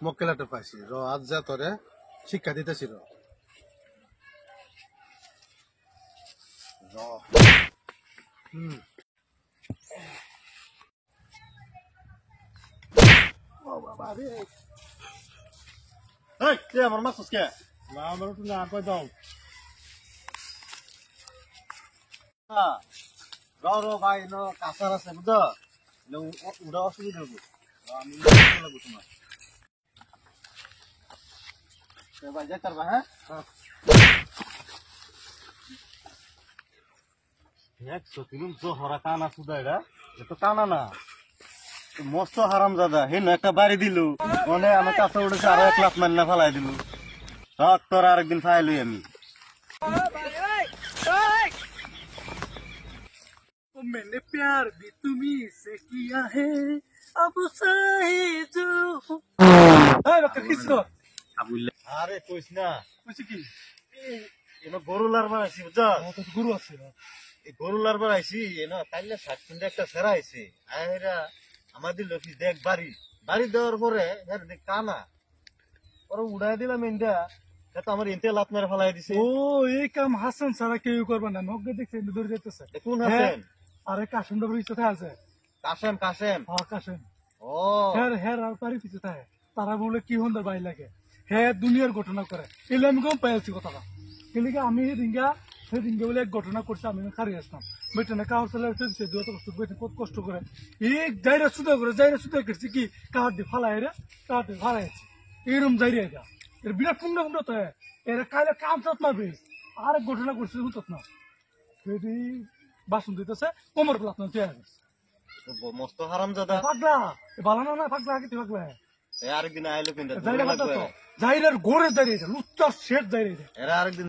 মক্কেলাটা পাইছি র আজ যা তোরে শিক্ষা দিতেছিল আমার মাছ কে আমার একটু না কই দাও র ভাই ন কাঁচার আছে বুঝছো ওটা অসুবিধা হবো আমি লাগবো তোমার ভাই যাই পারবা হ্যাঁ একশো কিলো হরা কানা সুদা এটা তো কানা না মস্ত হারাম দাদা হেন একটা বাড়ি দিল মানে আমার কাছে উঠেছে আরো 1 লাখ মান্না ফেলাই দিল তোর আরেকদিন ফাইলই আমি मैंने प्यार भी तुम्ही से किया है अब सही जो আরে কইস না কইছি কি এনো গরু লারবার আইছি বুঝছ গরু আছে এই গরু লারবার আইছি এনো কাইলে 60 মিনিট একটা সেরা আইছে আইরা আমাদের লোকি দেখ বাড়ি দেওয়ার পরে এর দেখ কানা ওরে উড়াই দিলাম ইন্ডা এটা আমার ইনতে লাত মেরে ফলাই দিছে ও এই কাম হাসান ছাড়া কেউ করবে না নগ্গে দেখছে দূর যেতেছে কোন হাসেন আরে কাশেম দবর ইচ্ছা আছে কাশেম হ্যাঁ কাশেম ও হ্যাঁ আর পারি পিছে থাকে তারা বলে কি হন্দার বাই লাগে হ্যাঁ দুনিয়ার ঘটনা করে এলে আমি গম পাইছি কথাটা কিন্তু আমি সেদিনকে বলে এক ঘটনা করছে আমি খারিয়ে আসলাম বেটনে কাউর চলে সে দু কষ্ট বেটে কত কষ্ট করে এই যাইরা সুদা করছে কি কাহার দিয়ে ফালাই রে কাহার দিয়ে ফালাইছে এইরকম যাইরে যা এর বিরাট পুণ্য তো এরা কাইলে কাম চাত মারবে আর এক ঘটনা করছে হুতত না সেটি বাসন দিতেছে কোমর প্লাস না চেয়ার মস্ত হারাম দাদা পাগলা ভালো না পাগলা আগে পাগলা আরেকদিন আইলো কিন্তু যাইরা গোড়ে দাঁড়িয়ে লুচ্চার শেষ দাঁড়িয়ে এরা আরেকদিন